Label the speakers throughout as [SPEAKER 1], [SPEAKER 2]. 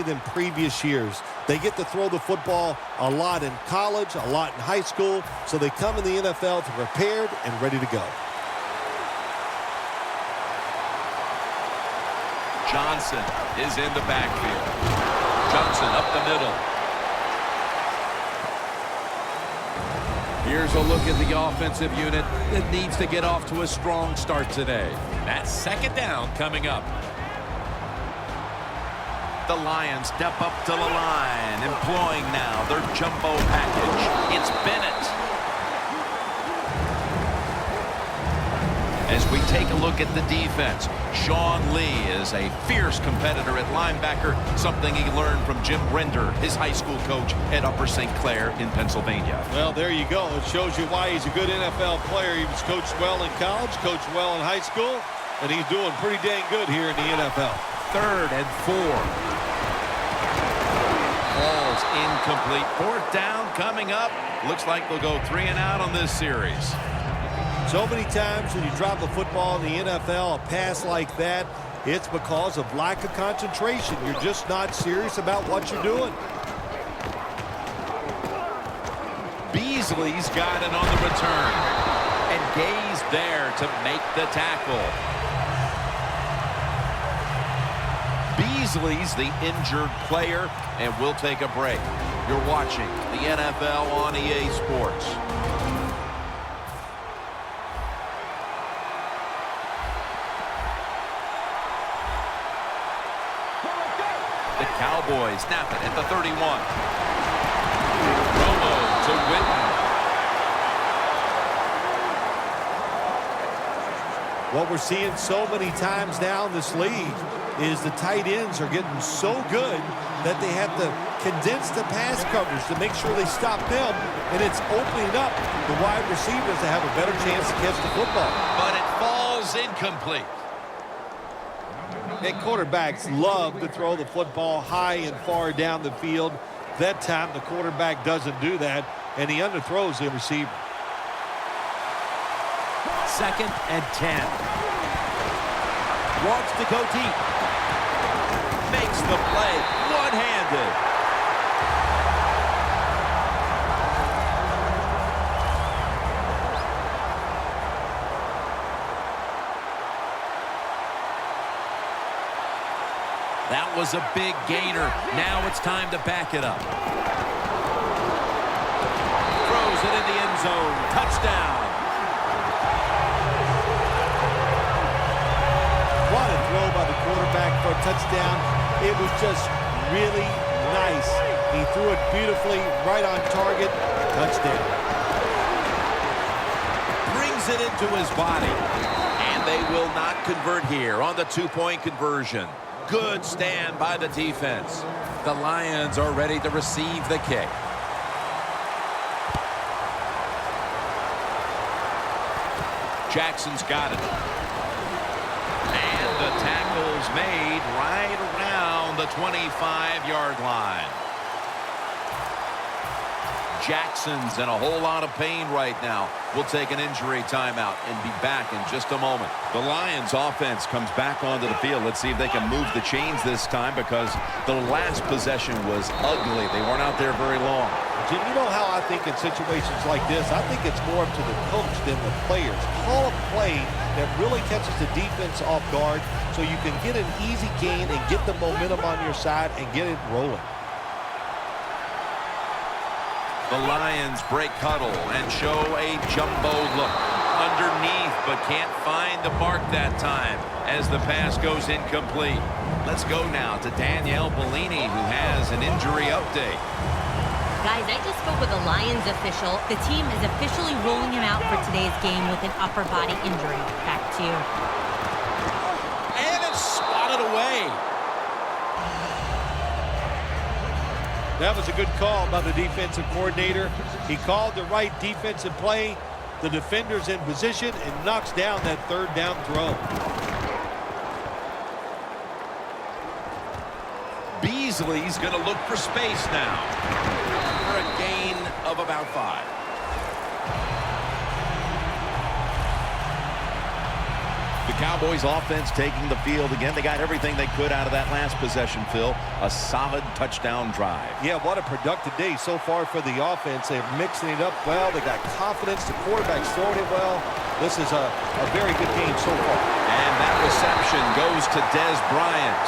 [SPEAKER 1] than previous years. They get to throw the football a lot in college, a lot in high school, so they come in the NFL to prepared and ready to go.
[SPEAKER 2] Johnson is in the backfield. Johnson up the middle. Here's a look at the offensive unit that needs to get off to a strong start today. That's second down coming up. The Lions step up to the line, employing now their jumbo package. It's Bennett. As we take a look at the defense, Sean Lee is a fierce competitor at linebacker, something he learned from Jim Render, his high school coach at Upper St. Clair in Pennsylvania.
[SPEAKER 1] Well, there you go. It shows you why he's a good NFL player. He was coached well in college, coached well in high school, and he's doing pretty dang good here in the NFL.
[SPEAKER 2] 3rd and 4. Ball's incomplete. 4th down coming up. Looks like they'll go 3 and out on this series.
[SPEAKER 1] So many times when you drop the football in the NFL, a pass like that, it's because of lack of concentration. You're just not serious about what you're doing.
[SPEAKER 2] Beasley's got it on the return. And Gay's there to make the tackle. Beasley's the injured player, and we'll take a break. You're watching the NFL on EA Sports. The Cowboys snap it at the 31. Romo to Witten.
[SPEAKER 1] What we're seeing so many times now in this league is the tight ends are getting so good that they have to condense the pass coverage to make sure they stop them, and it's opening up the wide receivers to have a better chance to catch the football.
[SPEAKER 2] But it falls incomplete.
[SPEAKER 1] And quarterbacks love to throw the football high and far down the field. That time the quarterback doesn't do that, and he underthrows the receiver.
[SPEAKER 2] 2nd and 10. Wants to go deep. Makes the play one-handed. That was a big gainer. Now it's time to back it up. Throws it in the end zone. Touchdown.
[SPEAKER 1] What a throw by the quarterback for a touchdown. It was just really nice. He threw it beautifully, right on target. Touchdown.
[SPEAKER 2] Brings it into his body. And they will not convert here on the 2-point conversion. Good stand by the defense. The Lions are ready to receive the kick. Jackson's got it. And the tackle's made right around the 25-yard line. Jackson's in a whole lot of pain right now. We'll take an injury timeout and be back in just a moment. The Lions offense comes back onto the field. Let's see if they can move the chains this time, because the last possession was ugly. They weren't out there very long.
[SPEAKER 1] Jim, you know how I think in situations like this, I think it's more up to the coach than the players. Call a play that really catches the defense off guard so you can get an easy gain and get the momentum on your side and get it rolling.
[SPEAKER 2] The Lions break huddle and show a jumbo look. Underneath, but can't find the mark that time as the pass goes incomplete. Let's go now to Danielle Bellini, who has an injury update.
[SPEAKER 3] Guys, I just spoke with a Lions official. The team is officially ruling him out for today's game with an upper body injury. Back to you.
[SPEAKER 2] And it's swatted away.
[SPEAKER 1] That was a good call by the defensive coordinator. He called the right defensive play. The defender's in position and knocks down that 3rd down throw.
[SPEAKER 2] Beasley's going to look for space now for a gain of about 5. The Cowboys offense taking the field again. They got everything they could out of that last possession, Phil. A solid touchdown drive.
[SPEAKER 1] Yeah, what a productive day so far for the offense. They're mixing it up well. They got confidence. The quarterback's throwing it well. This is a very good game so far.
[SPEAKER 2] And that reception goes to Dez Bryant.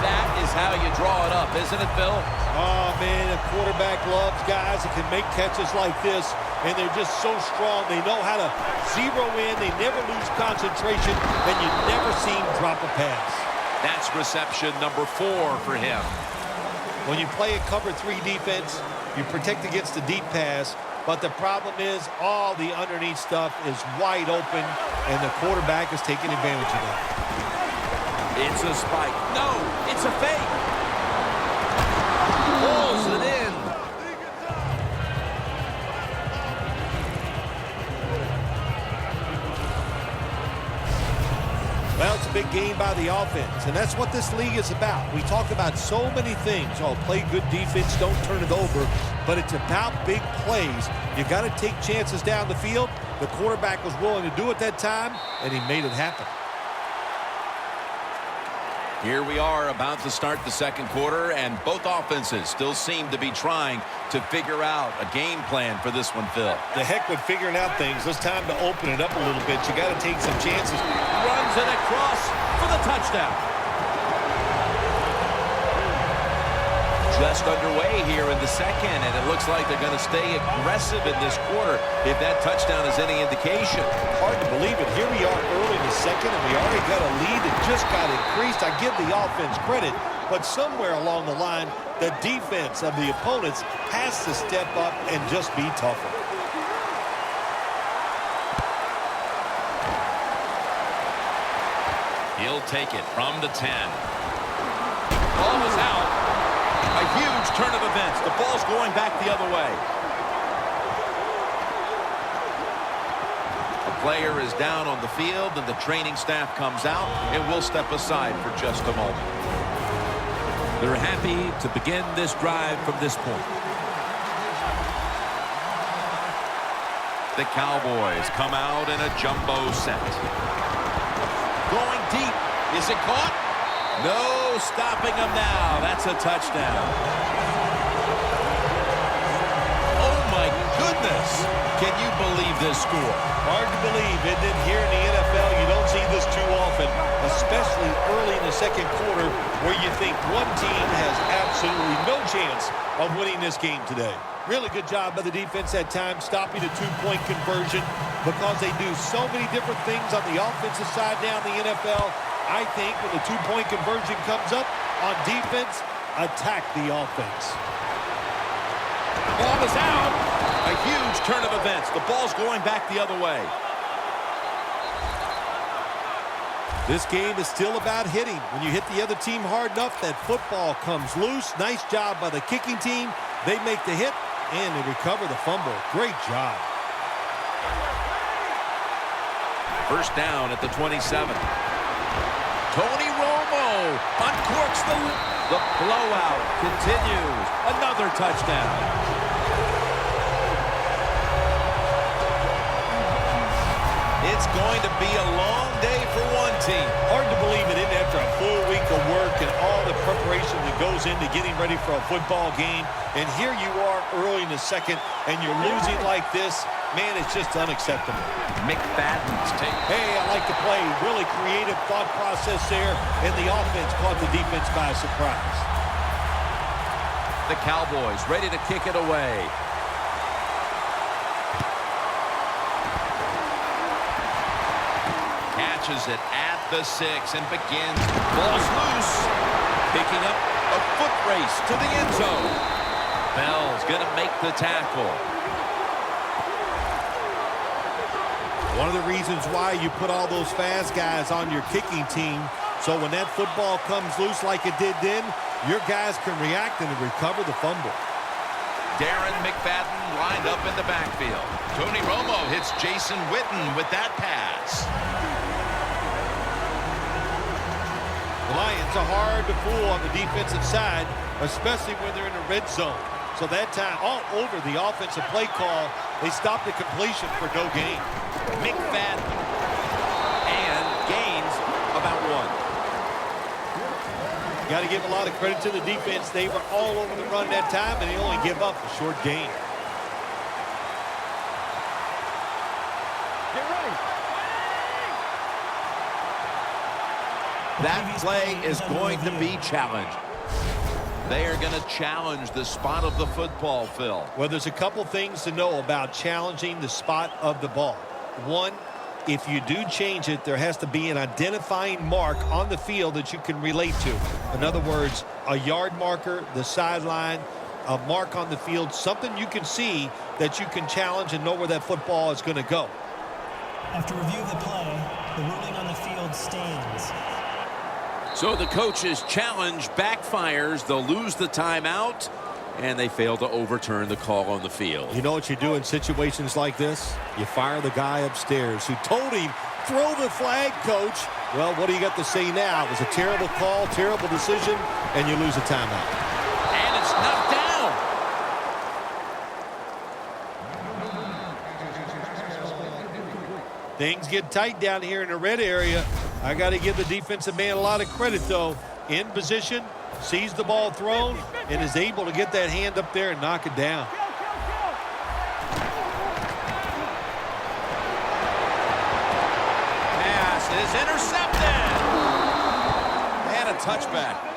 [SPEAKER 2] That is how you draw it up, isn't it, Phil?
[SPEAKER 1] Oh, man, a quarterback loves guys that can make catches like this, and they're just so strong. They know how to zero in. They never lose concentration, and you never see him drop a pass.
[SPEAKER 2] That's reception number 4 for him.
[SPEAKER 1] When you play a cover 3 defense, you protect against the deep pass, but the problem is all the underneath stuff is wide open, and the quarterback is taking advantage of that.
[SPEAKER 2] It's a spike. No, it's a fake. Pulls it in.
[SPEAKER 1] Well, it's a big game by the offense, and that's what this league is about. We talk about so many things. Oh, play good defense, don't turn it over, but it's about big plays. You got to take chances down the field. The quarterback was willing to do it that time, and he made it happen.
[SPEAKER 2] Here we are about to start the second quarter, and both offenses still seem to be trying to figure out a game plan for this one, Phil.
[SPEAKER 1] The heck with figuring out things. It's time to open it up a little bit. You got to take some chances.
[SPEAKER 2] Runs it across for the touchdown. Just underway here in the second, and it looks like they're going to stay aggressive in this quarter if that touchdown is any indication.
[SPEAKER 1] Hard to believe it. Here we are early in the second, and we already got a lead that just got increased. I give the offense credit, but somewhere along the line, the defense of the opponents has to step up and just be tougher.
[SPEAKER 2] He'll take it from the 10. Ball is out. A huge turn of events. The ball's going back the other way. A player is down on the field, and the training staff comes out, and we'll step aside for just a moment.
[SPEAKER 4] They're happy to begin this drive from this point.
[SPEAKER 2] The Cowboys come out in a jumbo set. Going deep. Is it caught? No stopping them now. That's a touchdown. Oh, my goodness. Can you believe this score?
[SPEAKER 1] Hard to believe, isn't it? Here in the NFL, you don't see this too often, especially early in the second quarter where you think one team has absolutely no chance of winning this game today. Really good job by the defense that time, stopping a 2-point conversion because they do so many different things on the offensive side now in the NFL. I think when the 2-point conversion comes up on defense, attack the offense.
[SPEAKER 2] Ball is out. A huge turn of events. The ball's going back the other way.
[SPEAKER 1] This game is still about hitting. When you hit the other team hard enough, that football comes loose. Nice job by the kicking team. They make the hit, and they recover the fumble. Great job.
[SPEAKER 2] First down at the 27. Tony Romo uncorks the blowout. Continues. Another touchdown. It's going to be a long day for one team.
[SPEAKER 1] Hard to believe it isn't after a full week of work and all the preparation that goes into getting ready for a football game. And here you are early in the second, and you're losing like this. Man, it's just unacceptable.
[SPEAKER 2] McFadden's take.
[SPEAKER 1] Hey, I like the play. Really creative thought process there, and the offense caught the defense by surprise.
[SPEAKER 2] The Cowboys ready to kick it away. Catches it at the 6 and begins. Ball's loose. Picking up a foot race to the end zone. Bell's going to make the tackle.
[SPEAKER 1] One of the reasons why you put all those fast guys on your kicking team, so when that football comes loose like it did then, your guys can react and recover the fumble.
[SPEAKER 2] Darren McFadden lined up in the backfield. Tony Romo hits Jason Witten with that pass.
[SPEAKER 1] The Lions are hard to fool on the defensive side, especially when they're in the red zone. So that time, all over the offensive play call, They stopped the completion for no gain.
[SPEAKER 2] McFadden. And gains about 1.
[SPEAKER 1] Got to give a lot of credit to the defense. They were all over the run that time, and they only give up a short gain.
[SPEAKER 2] That play is going to be challenged. They are going to challenge the spot of the football, Phil.
[SPEAKER 1] Well, there's a couple things to know about challenging the spot of the ball. One, if you do change it, there has to be an identifying mark on the field that you can relate to. In other words, a yard marker, the sideline, a mark on the field, something you can see that you can challenge and know where that football is going to go.
[SPEAKER 5] After review of the play, the ruling on the field stands.
[SPEAKER 4] So the coach's challenge backfires. They'll lose the timeout, and they fail to overturn the call on the field.
[SPEAKER 1] You know what you do in situations like this? You fire the guy upstairs who told him, throw the flag, coach. Well, what do you got to say now? It was a terrible call, terrible decision, and you lose a timeout.
[SPEAKER 4] And it's knocked down.
[SPEAKER 1] Things get tight down here in the red area. I got to give the defensive man a lot of credit, though. In position, sees the ball thrown, and is able to get that hand up there and knock it down.
[SPEAKER 2] Pass is intercepted. And a touchback.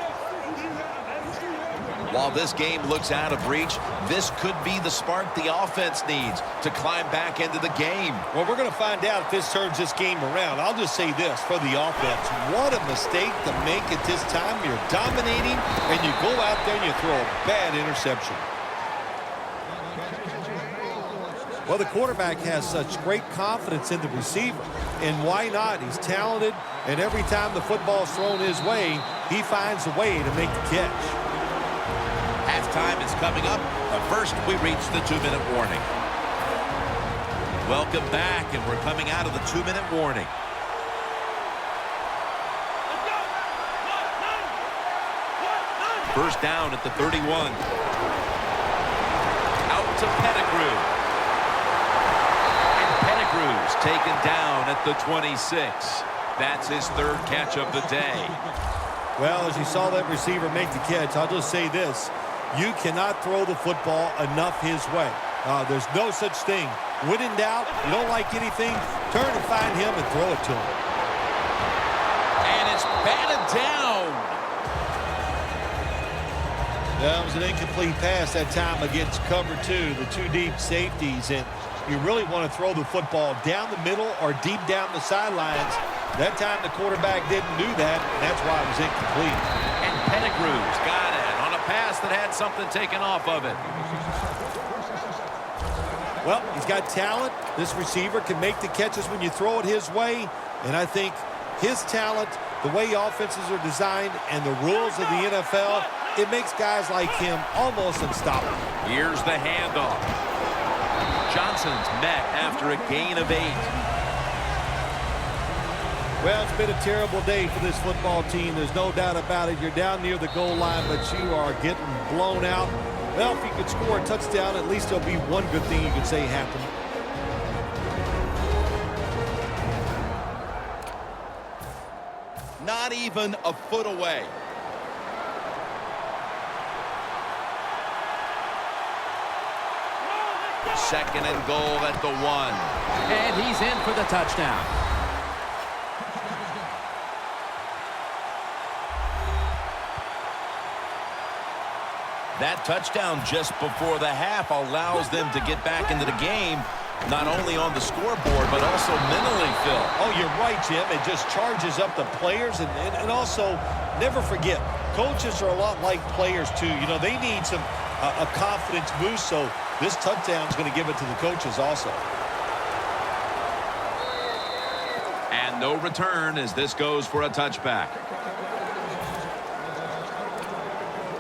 [SPEAKER 2] While this game looks out of reach, this could be the spark the offense needs to climb back into the game.
[SPEAKER 1] Well, we're going to find out if this turns this game around. I'll just say this for the offense. What a mistake to make at this time. You're dominating, and you go out there and you throw a bad interception. Well, the quarterback has such great confidence in the receiver. And why not? He's talented, and every time the football's thrown his way, he finds a way to make the catch.
[SPEAKER 2] Halftime is coming up, but first we reach the 2-minute warning. Welcome back, and we're coming out of the 2-minute warning. First down at the 31. Out to Pettigrew. And Pettigrew's taken down at the 26. That's his third catch of the day.
[SPEAKER 1] Well, as you saw that receiver make the catch, I'll just say this. You cannot throw the football enough his way. There's no such thing. When in doubt, you don't like anything, turn and find him and throw it to him.
[SPEAKER 4] And it's batted down.
[SPEAKER 1] That was an incomplete pass that time against cover 2, the 2 deep safeties. And you really want to throw the football down the middle or deep down the sidelines. That time the quarterback didn't do that, and that's why it was incomplete.
[SPEAKER 2] And Pettigrew's got it on a pass that had something taken off of it.
[SPEAKER 1] Well, he's got talent. This receiver can make the catches when you throw it his way. And I think his talent, the way offenses are designed, and the rules of the NFL, it makes guys like him almost unstoppable.
[SPEAKER 2] Here's the handoff. Johnson's met after a gain of 8.
[SPEAKER 1] Well, it's been a terrible day for this football team. There's no doubt about it. You're down near the goal line, but you are getting blown out. Well, if you could score a touchdown, at least there'll be one good thing you could say happened.
[SPEAKER 2] Not even a foot away. Second and goal at the 1.
[SPEAKER 4] And he's in for the touchdown.
[SPEAKER 2] That touchdown just before the half allows them to get back into the game, not only on the scoreboard, but also mentally, Phil.
[SPEAKER 1] Oh, you're right, Jim. It just charges up the players. And also, never forget, coaches are a lot like players, too. You know, they need some a confidence boost, so this touchdown is going to give it to the coaches also.
[SPEAKER 2] And no return as this goes for a touchback.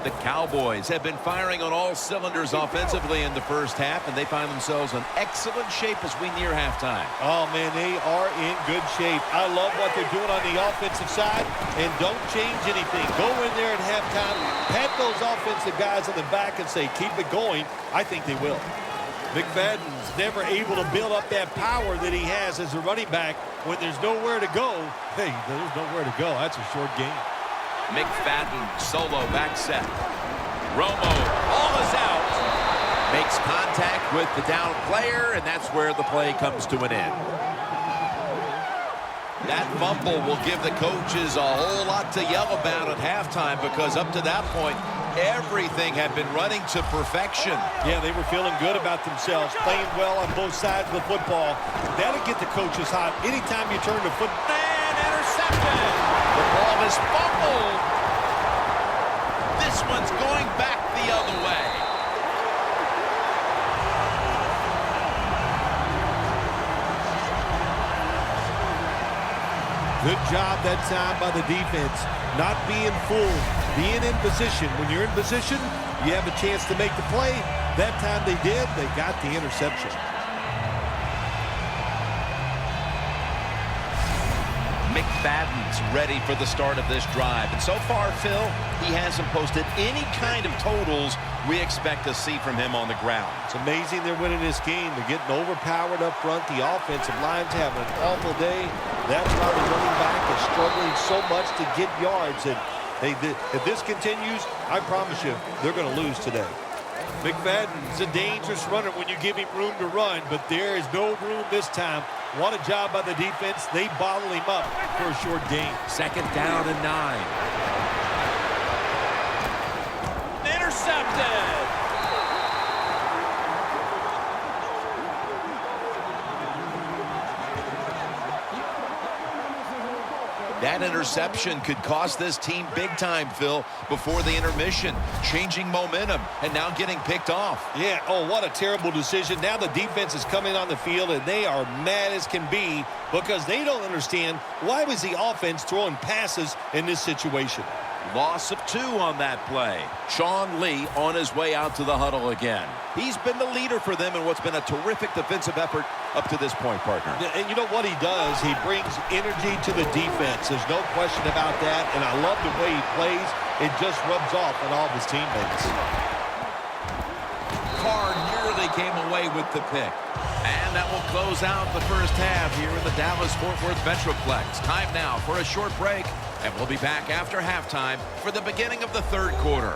[SPEAKER 2] The Cowboys have been firing on all cylinders offensively in the first half, and they find themselves in excellent shape as we near halftime.
[SPEAKER 1] Oh, man, they are in good shape. I love what they're doing on the offensive side, and don't change anything. Go in there at halftime, pat those offensive guys in the back and say, keep it going. I think they will. McFadden's never able to build up that power that he has as a running back when there's nowhere to go. Hey, there's nowhere to go. That's a short game.
[SPEAKER 2] McFadden solo back set. Romo, ball is out. Makes contact with the down player, and that's where the play comes to an end. That fumble will give the coaches a whole lot to yell about at halftime because up to that point, everything had been running to perfection.
[SPEAKER 1] Yeah, they were feeling good about themselves, playing well on both sides of the football. That'll get the coaches hot anytime you turn the football.
[SPEAKER 2] And intercepted. The ball is fumbled. This one's going back the other way.
[SPEAKER 1] Good job that time by the defense. Not being fooled, being in position. When you're in position, you have a chance to make the play. That time they did. They got the interception.
[SPEAKER 2] McFadden's ready for the start of this drive. And so far, Phil, he hasn't posted any kind of totals we expect to see from him on the ground.
[SPEAKER 1] It's amazing they're winning this game. They're getting overpowered up front. The offensive line's having an awful day. That's why the running back is struggling so much to get yards. And if this continues, I promise you, they're going to lose today. McFadden's a dangerous runner when you give him room to run, but there is no room this time. What a job by the defense. They bottle him up for a short gain.
[SPEAKER 4] 2nd down and 9. Intercepted.
[SPEAKER 2] That interception could cost this team big time, Phil, before the intermission, changing momentum and now getting picked off.
[SPEAKER 1] Yeah, oh, what a terrible decision. Now the defense is coming on the field, and they are mad as can be because they don't understand why was the offense throwing passes in this situation.
[SPEAKER 4] Loss of 2 on that play. Sean Lee on his way out to the huddle again.
[SPEAKER 2] He's been the leader for them in what's been a terrific defensive effort up to this point, partner.
[SPEAKER 1] And you know what he does? He brings energy to the defense. There's no question about that, and I love the way he plays. It just rubs off on all of his teammates.
[SPEAKER 2] Carr nearly came away with the pick. And that will close out the first half here in the Dallas-Fort Worth Metroplex. Time now for a short break, and we'll be back after halftime for the beginning of the 3rd quarter.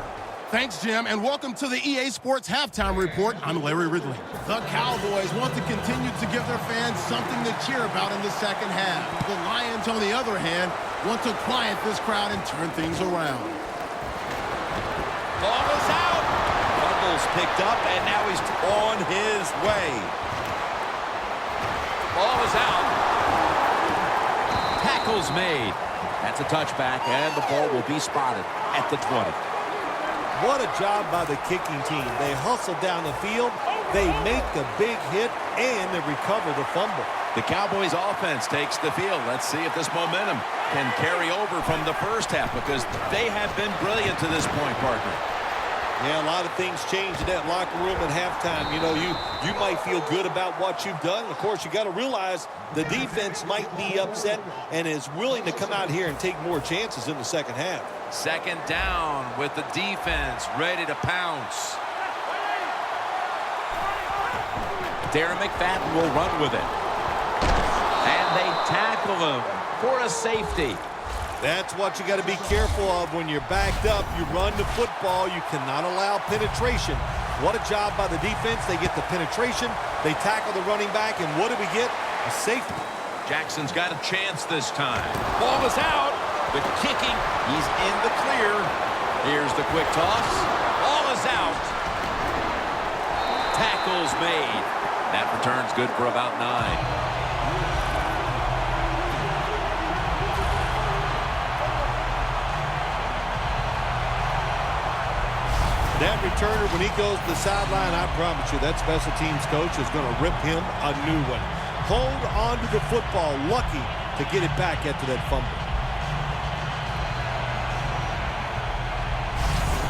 [SPEAKER 6] Thanks, Jim, and welcome to the EA Sports Halftime Report. I'm Larry Ridley. The Cowboys want to continue to give their fans something to cheer about in the second half. The Lions, on the other hand, want to quiet this crowd and turn things around.
[SPEAKER 2] Ball is out. Fumble's picked up, and now he's on his way. Ball is out.
[SPEAKER 4] Tackle's made. That's a touchback, and the ball will be spotted at the 20.
[SPEAKER 1] What a job by the kicking team. They hustle down the field, they make the big hit, and they recover the fumble.
[SPEAKER 2] The Cowboys offense takes the field. Let's see if this momentum can carry over from the first half because they have been brilliant to this point, partner.
[SPEAKER 1] Yeah, a lot of things change in that locker room at halftime. You know, you might feel good about what you've done. Of course, you got to realize the defense might be upset and is willing to come out here and take more chances in the second half.
[SPEAKER 2] 2nd down with the defense ready to pounce.
[SPEAKER 4] Darren McFadden will run with it. And they tackle him for a safety.
[SPEAKER 1] That's what you got to be careful of when you're backed up. You run the football. You cannot allow penetration. What a job by the defense. They get the penetration. They tackle the running back. And what do we get? A safety.
[SPEAKER 2] Jackson's got a chance this time. Ball is out. The kicking. He's in the clear. Here's the quick toss. Ball is out. Tackle's made. That return's good for about 9.
[SPEAKER 1] That returner, when he goes to the sideline, I promise you, that special teams coach is going to rip him a new one. Hold on to the football, lucky to get it back after that fumble.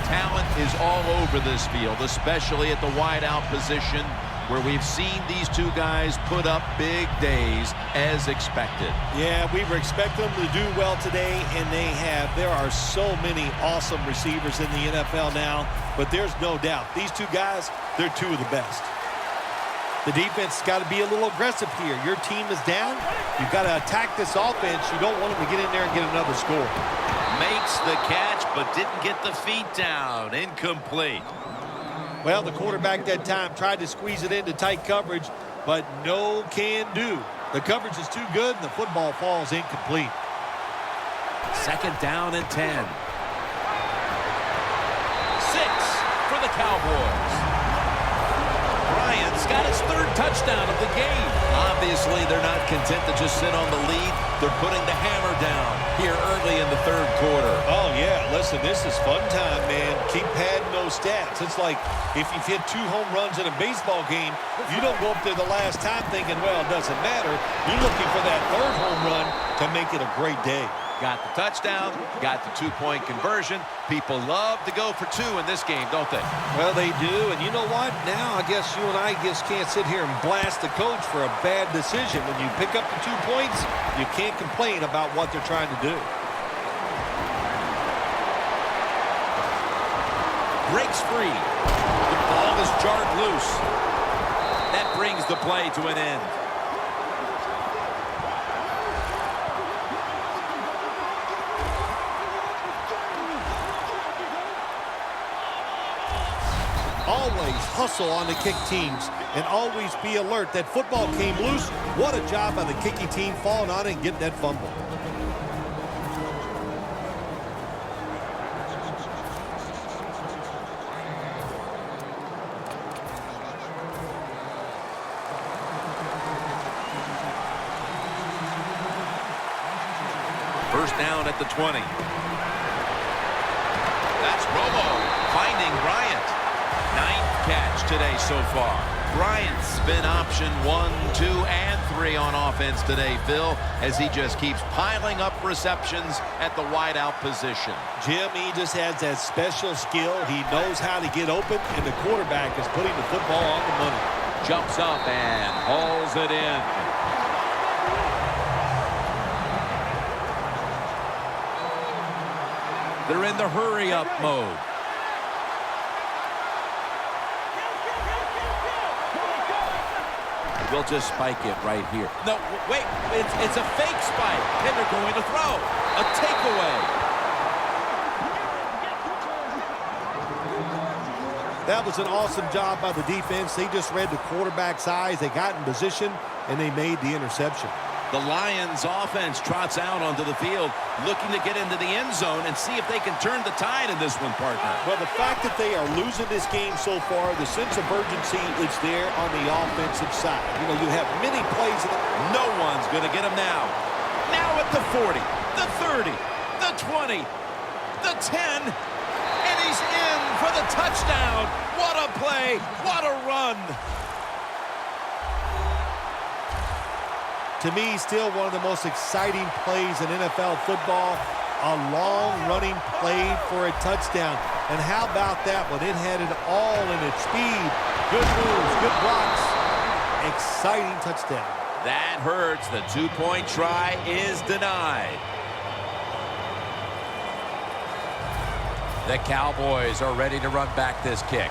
[SPEAKER 2] Talent is all over this field, especially at the wideout position, where we've seen these two guys put up big days as expected.
[SPEAKER 1] Yeah, we were expecting them to do well today, and they have. There are so many awesome receivers in the NFL now, but there's no doubt. These two guys, they're two of the best. The defense has got to be a little aggressive here. Your team is down. You've got to attack this offense. You don't want them to get in there and get another score.
[SPEAKER 2] Makes the catch, but didn't get the feet down. Incomplete.
[SPEAKER 1] Well, the quarterback that time tried to squeeze it into tight coverage, but no can do. The coverage is too good, and the football falls incomplete.
[SPEAKER 4] 2nd down and 10. 6 for the Cowboys. Bryant's got his 3rd touchdown of the game.
[SPEAKER 2] Obviously, they're not content to just sit on the lead. They're putting the hammer down here early in the 3rd quarter.
[SPEAKER 1] Oh, yeah. Listen, this is fun time, man. Keep padding those stats. It's like if you've hit 2 home runs in a baseball game, you don't go up there the last time thinking, well, it doesn't matter. You're looking for that 3rd home run to make it a great day.
[SPEAKER 2] Got the touchdown, got the 2-point conversion. People love to go for 2 in this game, don't they?
[SPEAKER 1] Well, they do, and you know what? Now I guess you and I just can't sit here and blast the coach for a bad decision. When you pick up the 2 points, you can't complain about what they're trying to do.
[SPEAKER 4] Breaks free. The ball is jarred loose. That brings the play to an end.
[SPEAKER 1] Always hustle on the kick teams and always be alert. That football came loose. What a job by the kicking team falling on it and getting that fumble.
[SPEAKER 4] First down at the 20. That's Romo finding Bryant. 9th catch today so far. Bryant's been option 1, 2, and 3 on offense today, Phil, as he just keeps piling up receptions at the wideout position.
[SPEAKER 1] Jim, he just has that special skill. He knows how to get open, and the quarterback is putting the football on the money.
[SPEAKER 4] Jumps up and hauls it in. They're in the hurry-up mode. We'll just spike it right here. No, wait, it's a fake spike. And they're going to throw. A takeaway.
[SPEAKER 1] That was an awesome job by the defense. They just read the quarterback's eyes. They got in position, and they made the interception.
[SPEAKER 4] The Lions offense trots out onto the field, looking to get into the end zone and see if they can turn the tide in this one, partner.
[SPEAKER 1] Well, the fact that they are losing this game so far, the sense of urgency is there on the offensive side. You know, you have many plays.
[SPEAKER 4] No one's going to get him now. Now at the 40, the 30, the 20, the 10, and he's in for the touchdown. What a play. What a run.
[SPEAKER 1] To me, still one of the most exciting plays in NFL football, a long-running play for a touchdown. And how about that one? It had it all in its speed. Good moves, good blocks, exciting touchdown.
[SPEAKER 4] That hurts. The 2-point try is denied. The Cowboys are ready to run back this kick.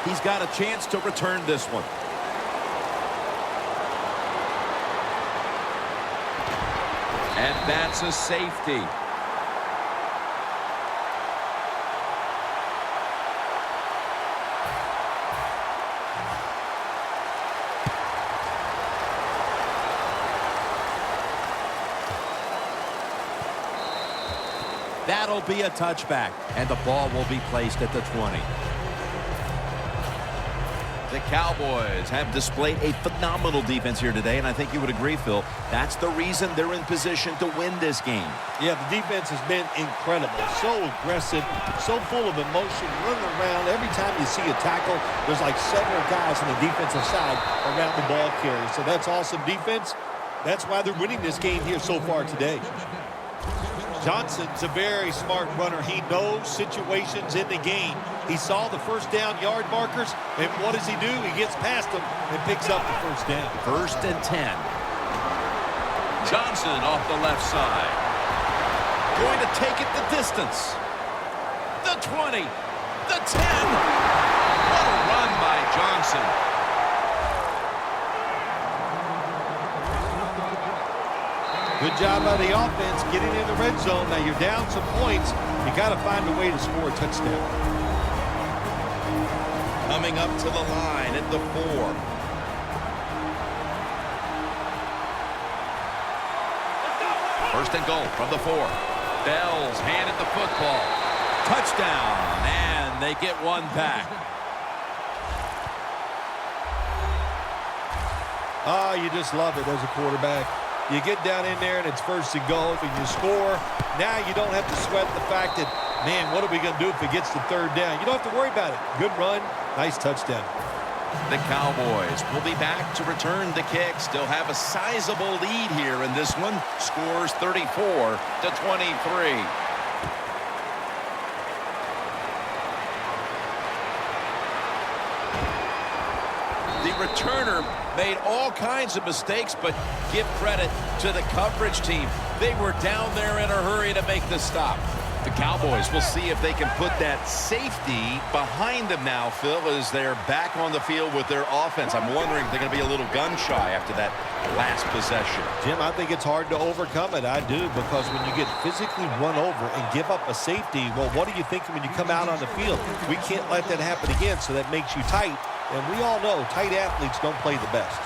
[SPEAKER 4] He's got a chance to return this one. And that's a safety. That'll be a touchback, and the ball will be placed at the 20. The Cowboys have displayed a phenomenal defense here today, and I think you would agree, Phil, that's the reason they're in position to win this game.
[SPEAKER 1] Yeah, the defense has been incredible. So aggressive, so full of emotion, running around. Every time you see a tackle, there's like several guys on the defensive side around the ball carrier. So that's awesome defense. That's why they're winning this game here so far today. Johnson's a very smart runner. He knows situations in the game. He saw the first down yard markers, and what does he do? He gets past them and picks up the first down.
[SPEAKER 4] 1st and 10. Johnson off the left side. Going to take it the distance. the 20, the 10. What a run by Johnson.
[SPEAKER 1] Good job by the offense getting in the red zone. Now you're down some points. You got to find a way to score a touchdown.
[SPEAKER 4] Coming up to the line at the 4. First and goal from the 4. Bell's handed the football. Touchdown, and they get one back.
[SPEAKER 1] Oh, you just love it as a quarterback. You get down in there and it's first and goal and you score. Now you don't have to sweat the fact that, man, what are we going to do if it gets to third down? You don't have to worry about it. Good run, nice touchdown.
[SPEAKER 4] The Cowboys will be back to return the kick. Still have a sizable lead here in this one. Scores 34-23. The returner made all kinds of mistakes, but give credit to the coverage team. They were down there in a hurry to make the stop. The Cowboys will see if they can put that safety behind them now, Phil, as they're back on the field with their offense. I'm wondering if they're going to be a little gun-shy after that last possession.
[SPEAKER 1] Jim, I think it's hard to overcome it. I do, because when you get physically run over and give up a safety, well, what are you thinking when you come out on the field? We can't let that happen again, so that makes you tight. And we all know tight athletes don't play the best.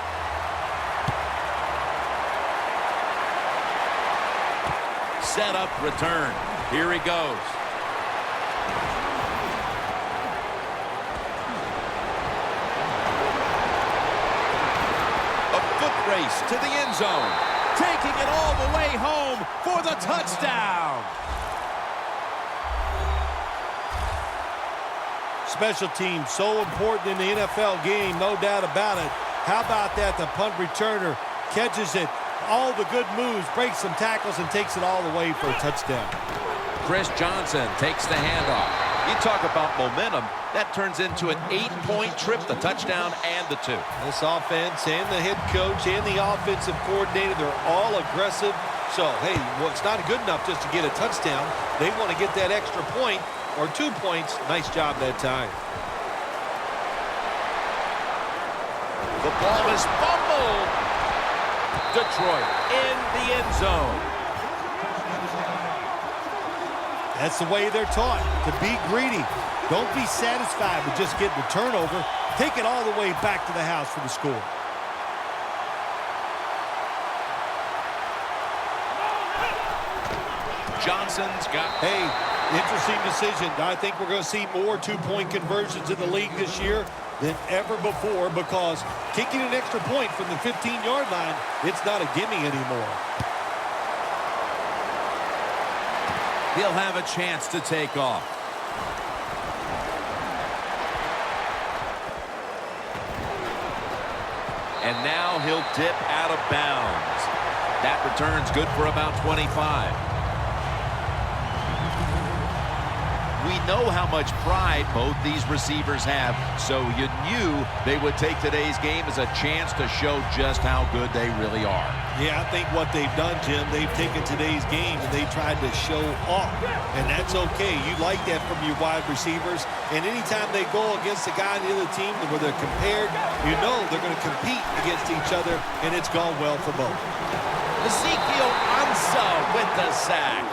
[SPEAKER 4] Set up, return. Here he goes. A foot race to the end zone. Taking it all the way home for the touchdown.
[SPEAKER 1] Special teams, so important in the NFL game, no doubt about it. How about that? The punt returner catches it. All the good moves, breaks some tackles, and takes it all the way for a touchdown.
[SPEAKER 4] Chris Johnson takes the handoff. You talk about momentum. That turns into an 8-point trip, the touchdown and the 2.
[SPEAKER 1] This offense and the head coach and the offensive coordinator, they're all aggressive. So, hey, well, it's not good enough just to get a touchdown. They want to get that extra point or 2 points. Nice job that time.
[SPEAKER 4] The ball is fumbled. Detroit in the end zone.
[SPEAKER 1] That's the way they're taught, to be greedy. Don't be satisfied with just getting the turnover. Take it all the way back to the house for the score.
[SPEAKER 4] Johnson's got...
[SPEAKER 1] Hey, interesting decision. I think we're going to see more 2-point conversions in the league this year than ever before, because kicking an extra point from the 15-yard line, it's not a gimme anymore.
[SPEAKER 4] He'll have a chance to take off. And now he'll dip out of bounds. That return's good for about 25. We know how much pride both these receivers have, so you knew they would take today's game as a chance to show just how good they really are.
[SPEAKER 1] Yeah, I think what they've done, Jim, they've taken today's game and they tried to show off. And that's okay. You like that from your wide receivers. And anytime they go against a guy on the other team where they're compared, you know they're going to compete against each other, and it's gone well for both.
[SPEAKER 4] Ezekiel Ansah with the sack.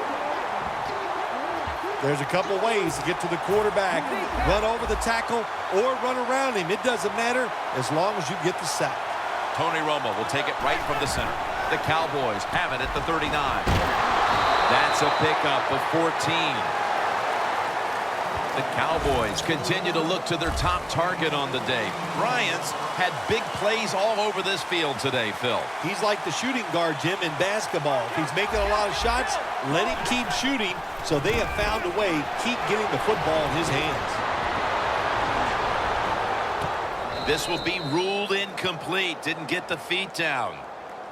[SPEAKER 1] There's a couple ways to get to the quarterback. Run over the tackle or run around him. It doesn't matter as long as you get the sack.
[SPEAKER 4] Tony Romo will take it right from the center. The Cowboys have it at the 39. That's a pickup of 14. The Cowboys continue to look to their top target on the day. Bryant's had big plays all over this field today, Phil.
[SPEAKER 1] He's like the shooting guard, Jim, in basketball. If he's making a lot of shots, let him keep shooting. So they have found a way, keep getting the football in his hands.
[SPEAKER 4] This will be ruled incomplete. Didn't get the feet down.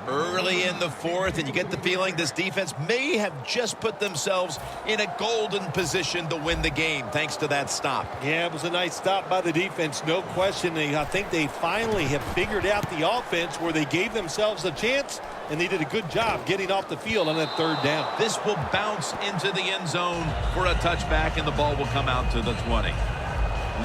[SPEAKER 4] Early in the fourth, and you get the feeling this defense may have just put themselves in a golden position to win the game thanks to that stop.
[SPEAKER 1] Yeah, it was a nice stop by the defense, no question. I think they finally have figured out the offense where they gave themselves a chance, and they did a good job getting off the field on that third down.
[SPEAKER 4] This will bounce into the end zone for a touchback, and the ball will come out to the 20.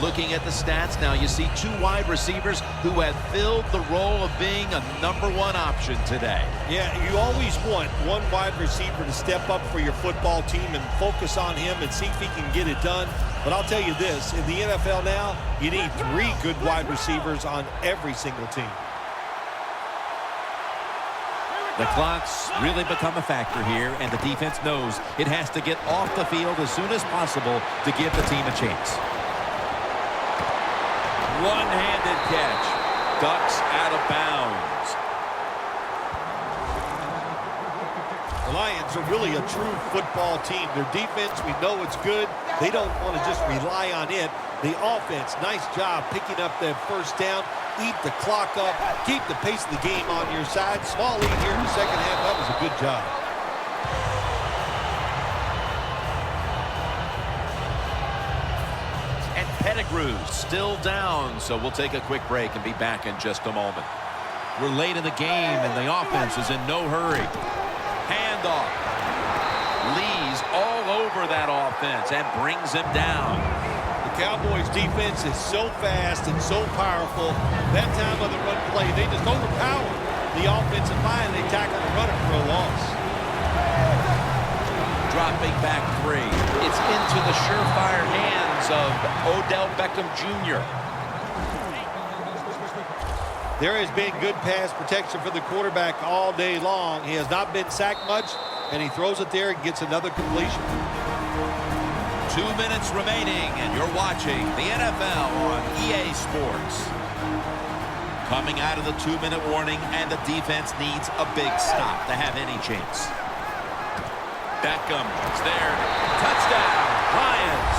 [SPEAKER 4] Looking at the stats now, you see two wide receivers who have filled the role of being a #1 option today.
[SPEAKER 1] Yeah, you always want one wide receiver to step up for your football team and focus on him and see if he can get it done. But I'll tell you this, in the NFL now, you need 3 good wide receivers on every single team.
[SPEAKER 2] The clock's really become a factor here, and the defense knows it has to get off the field as soon as possible to give the team a chance. One-handed catch. Ducks out of bounds.
[SPEAKER 1] The Lions are really a true football team. Their defense, we know it's good. They don't want to just rely on it. The offense, nice job picking up that first down. Eat the clock up. Keep the pace of the game on your side. Small lead here in the second half. That was a good job.
[SPEAKER 2] Pettigrew still down, so we'll take a quick break and be back in just a moment. We're late in the game, and the offense is in no hurry. Handoff. Lee's all over that offense and brings him down.
[SPEAKER 1] The Cowboys' defense is so fast and so powerful. That time on the run play, they just overpower the offensive line. They tackle the runner for a loss.
[SPEAKER 2] Dropping back 3. It's into the surefire hands of Odell Beckham Jr.
[SPEAKER 1] There has been good pass protection for the quarterback all day long. He has not been sacked much, and he throws it there and gets another completion.
[SPEAKER 2] 2 minutes remaining, and you're watching the NFL on EA Sports. Coming out of the 2-minute warning, and the defense needs a big stop to have any chance. Beckham is there. Touchdown, Lions.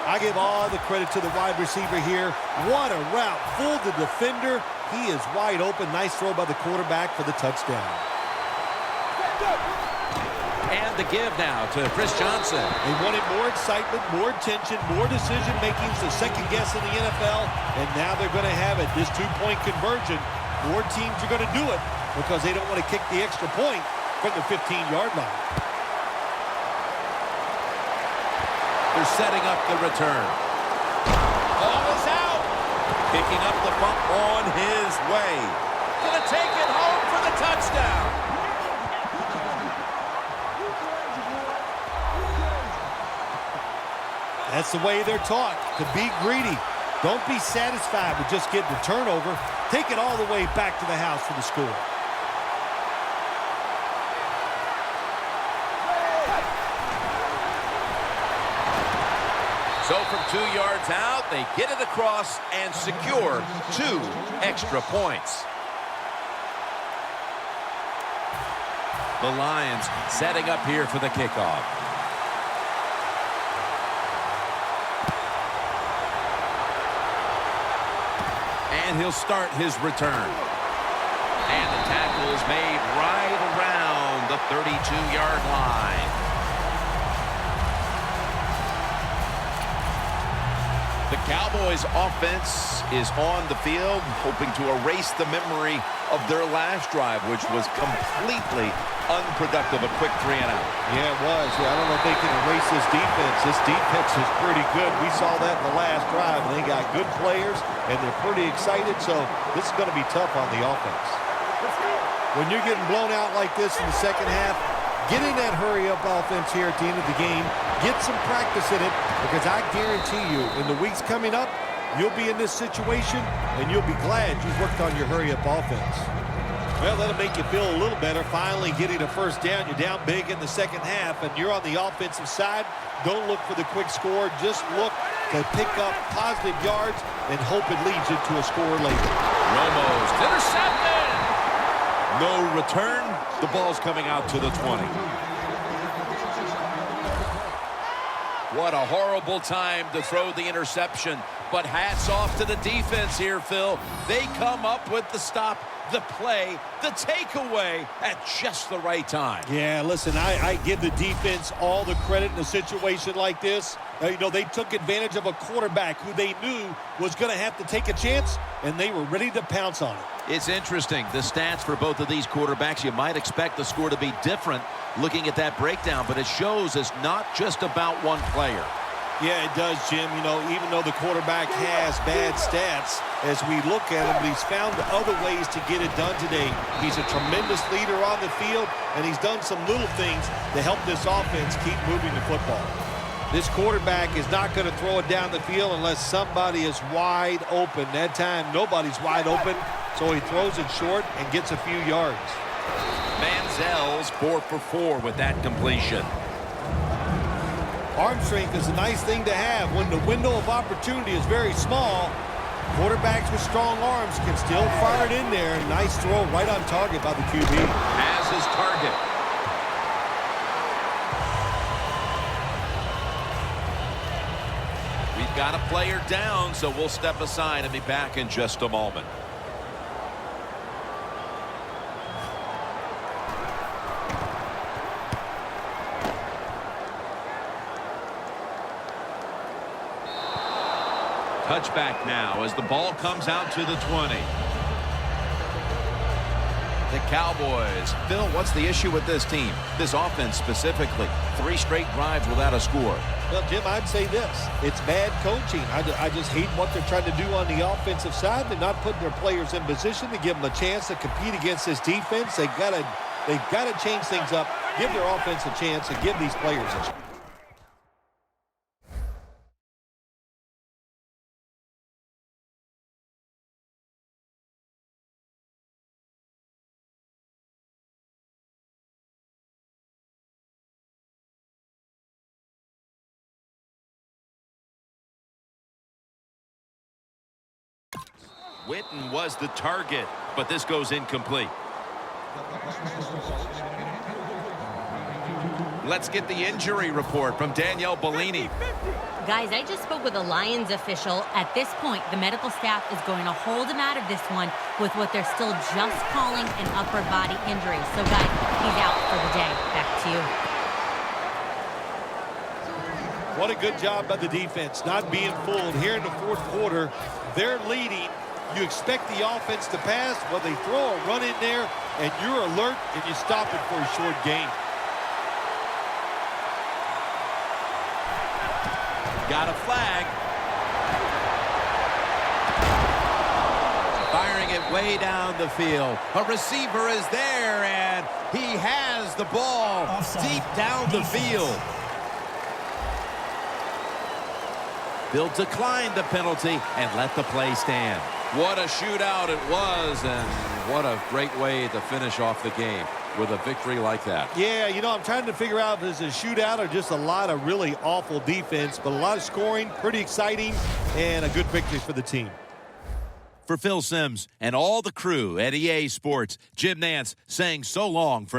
[SPEAKER 1] I give all the credit to the wide receiver here. What a route. Fooled the defender. He is wide open. Nice throw by the quarterback for the touchdown.
[SPEAKER 2] And the give now to Chris Johnson.
[SPEAKER 1] They wanted more excitement, more tension, more decision-making, the second guess in the NFL, and now they're going to have it. This 2-point conversion, more teams are going to do it because they don't want to kick the extra point from the 15-yard line.
[SPEAKER 2] They're setting up the return. Ball is out. Picking up the bump on his way. Gonna take it home for the touchdown.
[SPEAKER 1] That's the way they're taught, to be greedy. Don't be satisfied with just getting a turnover. Take it all the way back to the house for the score.
[SPEAKER 2] So from 2 yards out, they get it across and secure 2 extra points. The Lions setting up here for the kickoff. And he'll start his return. And the tackle is made right around the 32-yard line. The Cowboys offense is on the field, hoping to erase the memory of their last drive, which was completely unproductive, a quick 3-and-out.
[SPEAKER 1] Yeah, it was. Yeah, I don't know if they can erase this defense. This defense is pretty good. We saw that in the last drive, and they got good players, and they're pretty excited, so this is going to be tough on the offense. When you're getting blown out like this in the second half, get in that hurry-up offense here at the end of the game. Get some practice in it, because I guarantee you, in the weeks coming up, you'll be in this situation, and you'll be glad you worked on your hurry-up offense. Well, that'll make you feel a little better, finally getting a first down. You're down big in the second half, and you're on the offensive side. Don't look for the quick score. Just look to pick up positive yards and hope it leads you to a score later.
[SPEAKER 2] Romo's intercepted. No return. The ball's coming out to the 20. What a horrible time to throw the interception. But hats off to the defense here, Phil. They come up with the stop, the play, the takeaway at just the right time.
[SPEAKER 1] Yeah, listen, I give the defense all the credit in a situation like this. You know, they took advantage of a quarterback who they knew was going to have to take a chance, and they were ready to pounce on it.
[SPEAKER 2] It's interesting, the stats for both of these quarterbacks. You might expect the score to be different looking at that breakdown, but it shows it's not just about one player.
[SPEAKER 1] Yeah, it does, Jim. You know, even though the quarterback has bad stats, as we look at him, he's found other ways to get it done today. He's a tremendous leader on the field, and he's done some little things to help this offense keep moving the football. This quarterback is not going to throw it down the field unless somebody is wide open. That time, nobody's wide open, so he throws it short and gets a few yards.
[SPEAKER 2] Manziel's 4 for 4 with that completion.
[SPEAKER 1] Arm strength is a nice thing to have when the window of opportunity is very small. Quarterbacks with strong arms can still fire it in there. Nice throw right on target by the QB.
[SPEAKER 2] Has his target. We've got a player down, so we'll step aside and be back in just a moment. Touchback now as the ball comes out to the 20. The Cowboys. Phil, what's the issue with this team? This offense specifically. 3 straight drives without a score.
[SPEAKER 1] Well, Jim, I'd say this. It's bad coaching. I just hate what they're trying to do on the offensive side. They're not putting their players in position to give them a chance to compete against this defense. They've got to change things up, give their offense a chance, and give these players a chance.
[SPEAKER 2] Witten was the target, but this goes incomplete. Let's get the injury report from Danielle Bellini.
[SPEAKER 3] Guys, I just spoke with a Lions official. At this point, the medical staff is going to hold him out of this one with what they're still just calling an upper body injury. So, guys, he's out for the day. Back to you.
[SPEAKER 1] What a good job by the defense, not being fooled. Here in the fourth quarter, they're leading. You expect the offense to pass. Well, they throw a run in there, and you're alert, and you stop it for a short gain.
[SPEAKER 2] Got a flag. Firing it way down the field. A receiver is there, and he has the ball deep down the field. They'll decline the penalty and let the play stand. What a shootout it was, and what a great way to finish off the game with a victory like that.
[SPEAKER 1] Yeah, you know, I'm trying to figure out if it's a shootout or just a lot of really awful defense, but a lot of scoring, pretty exciting, and a good victory for the team.
[SPEAKER 2] For Phil Simms and all the crew at EA Sports, Jim Nantz saying so long for